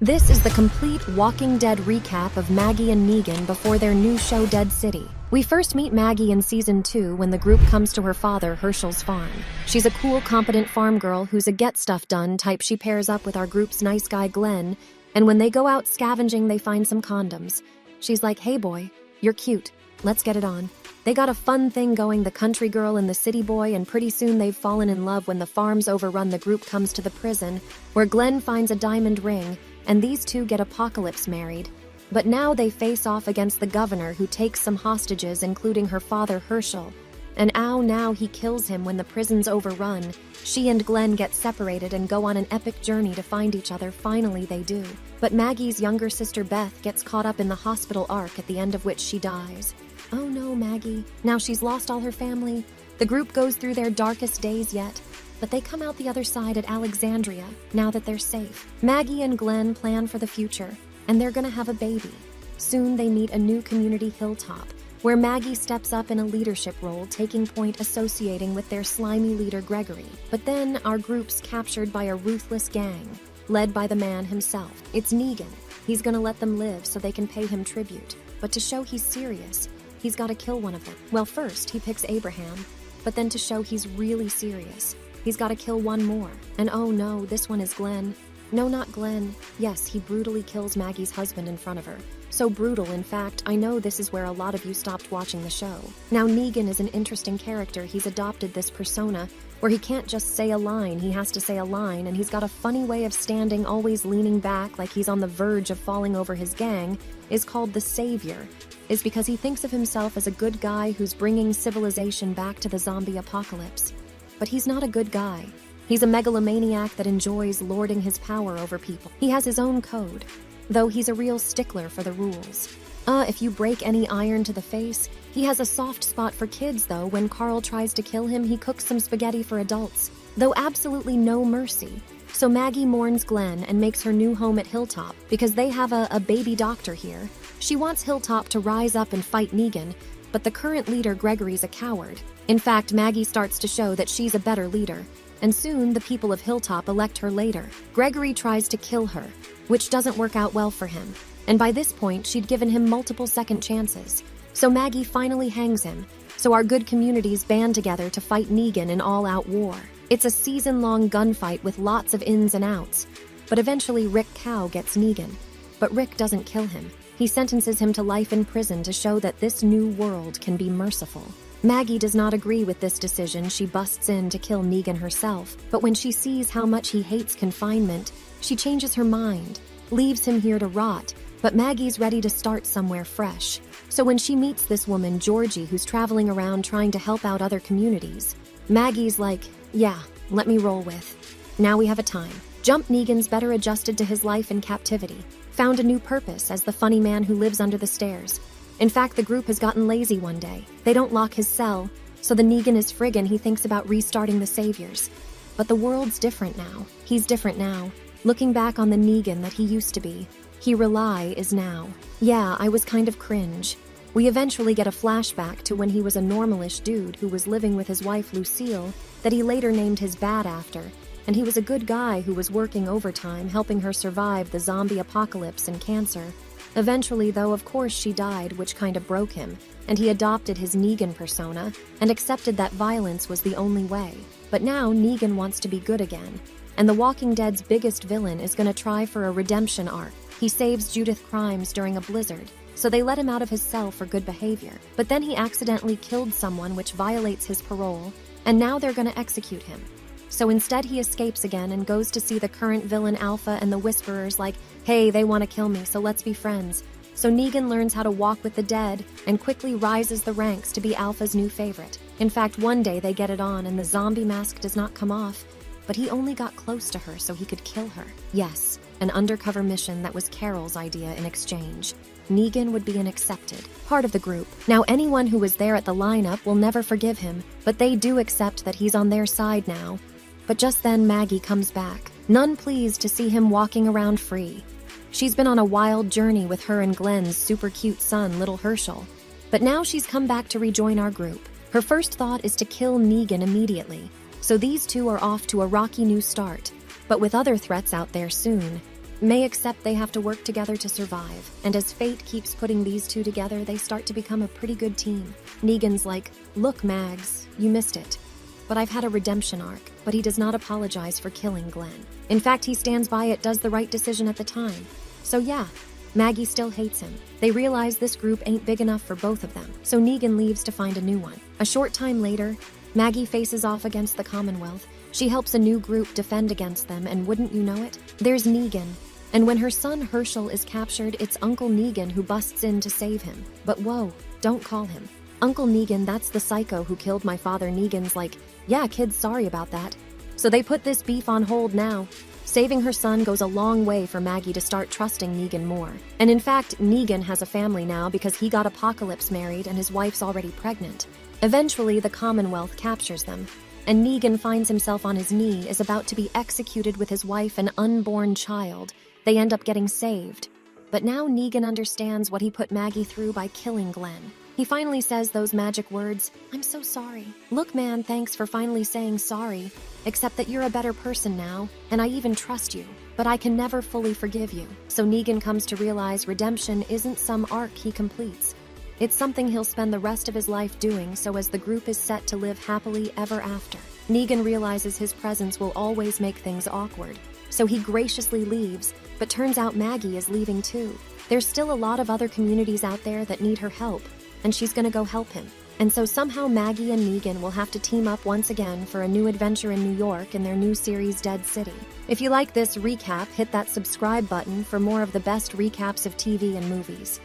This is the complete Walking Dead recap of Maggie and Negan before their new show Dead City. We first meet Maggie in Season 2 when the group comes to her father, Herschel's farm. She's a cool, competent farm girl who's a get-stuff-done type. She pairs up with our group's nice guy, Glenn, and when they go out scavenging, they find some condoms. She's like, "Hey boy, you're cute. Let's get it on." They got a fun thing going, the country girl and the city boy, and pretty soon they've fallen in love. When the farm's overrun, the group comes to the prison, where Glenn finds a diamond ring, and these two get Apocalypse married. But now they face off against the governor, who takes some hostages, including her father, Herschel. And now he kills him when the prison's overrun. She and Glenn get separated and go on an epic journey to find each other. Finally, they do. But Maggie's younger sister, Beth, gets caught up in the hospital arc, at the end of which she dies. Oh no, Maggie. Now she's lost all her family. The group goes through their darkest days yet, but they come out the other side at Alexandria, now that they're safe. Maggie and Glenn plan for the future, and they're gonna have a baby. Soon they meet a new community, Hilltop, where Maggie steps up in a leadership role, taking point associating with their slimy leader, Gregory. But then our group's captured by a ruthless gang, led by the man himself. It's Negan. He's gonna let them live so they can pay him tribute. But to show he's serious, he's gotta kill one of them. Well, first he picks Abraham, but then to show he's really serious, he's gotta kill one more. And oh no, this one is Glenn. No, not Glenn. Yes, he brutally kills Maggie's husband in front of her. So brutal, in fact, I know this is where a lot of you stopped watching the show. Now, Negan is an interesting character. He's adopted this persona where he can't just say a line, he has to say a line, and he's got a funny way of standing, always leaning back like he's on the verge of falling over his gang, is called the Savior, is because he thinks of himself as a good guy who's bringing civilization back to the zombie apocalypse. But he's not a good guy. He's a megalomaniac that enjoys lording his power over people. He has his own code, though he's a real stickler for the rules. If you break any iron to the face, he has a soft spot for kids, though. When Carl tries to kill him, he cooks some spaghetti for adults, though absolutely no mercy. So Maggie mourns Glenn and makes her new home at Hilltop because they have a baby doctor here. She wants Hilltop to rise up and fight Negan, but the current leader, Gregory's a coward. In fact, Maggie starts to show that she's a better leader, and soon the people of Hilltop elect her later. Gregory tries to kill her, which doesn't work out well for him, and by this point she'd given him multiple second chances. So Maggie finally hangs him, so our good communities band together to fight Negan in all-out war. It's a season-long gunfight with lots of ins and outs, but eventually Rick Cow gets Negan. But Rick doesn't kill him. He sentences him to life in prison to show that this new world can be merciful. Maggie does not agree with this decision. She busts in to kill Negan herself, but when she sees how much he hates confinement, she changes her mind, leaves him here to rot, but Maggie's ready to start somewhere fresh. So when she meets this woman, Georgie, who's traveling around trying to help out other communities, Maggie's like, yeah, let me roll with. Now we have a time. Jump Negan's better adjusted to his life in captivity, found a new purpose as the funny man who lives under the stairs. In fact, the group has gotten lazy one day. They don't lock his cell, so the Negan is friggin', he thinks about restarting the Saviors. But the world's different now. He's different now. Looking back on the Negan that he used to be, he Rely is now. Yeah, I was kind of cringe. We eventually get a flashback to when he was a normalish dude who was living with his wife Lucille, that he later named his bad after, and he was a good guy who was working overtime helping her survive the zombie apocalypse and cancer. Eventually, though, of course she died, which kind of broke him, and he adopted his Negan persona and accepted that violence was the only way. But now Negan wants to be good again, and The Walking Dead's biggest villain is gonna try for a redemption arc. He saves Judith Crimes during a blizzard, so they let him out of his cell for good behavior. But then he accidentally killed someone, which violates his parole, and now they're gonna execute him. So instead he escapes again and goes to see the current villain Alpha and the Whisperers like, hey, they want to kill me, so let's be friends. So Negan learns how to walk with the dead and quickly rises the ranks to be Alpha's new favorite. In fact, one day they get it on and the zombie mask does not come off, but he only got close to her so he could kill her. Yes, an undercover mission that was Carol's idea in exchange. Negan would be an accepted part of the group. Now anyone who was there at the lineup will never forgive him, but they do accept that he's on their side now. But just then Maggie comes back, none pleased to see him walking around free. She's been on a wild journey with her and Glenn's super cute son, little Herschel. But now she's come back to rejoin our group. Her first thought is to kill Negan immediately. So these two are off to a rocky new start. But with other threats out there soon, May accept they have to work together to survive, and as fate keeps putting these two together, they start to become a pretty good team. Negan's like, "Look, Mags, you missed it. But I've had a redemption arc," but he does not apologize for killing Glenn. In fact, he stands by it, does the right decision at the time. So yeah, Maggie still hates him. They realize this group ain't big enough for both of them, so Negan leaves to find a new one. A short time later, Maggie faces off against the Commonwealth. She helps a new group defend against them, and wouldn't you know it, there's Negan. And when her son Herschel is captured, it's Uncle Negan who busts in to save him. But whoa, don't call him Uncle Negan, that's the psycho who killed my father. Negan's like, "Yeah, kids, sorry about that." So they put this beef on hold now. Saving her son goes a long way for Maggie to start trusting Negan more. And in fact, Negan has a family now because he got Apocalypse married and his wife's already pregnant. Eventually, the Commonwealth captures them, and Negan finds himself on his knee, is about to be executed with his wife and unborn child. They end up getting saved. But now Negan understands what he put Maggie through by killing Glenn. He finally says those magic words, "I'm so sorry." Look, man, thanks for finally saying sorry, except that you're a better person now, and I even trust you. But I can never fully forgive you. So Negan comes to realize redemption isn't some arc he completes. It's something he'll spend the rest of his life doing, so as the group is set to live happily ever after. Negan realizes his presence will always make things awkward, so he graciously leaves, but turns out Maggie is leaving too. There's still a lot of other communities out there that need her help, and she's gonna go help him. And so somehow Maggie and Negan will have to team up once again for a new adventure in New York in their new series Dead City. If you like this recap, hit that subscribe button for more of the best recaps of TV and movies.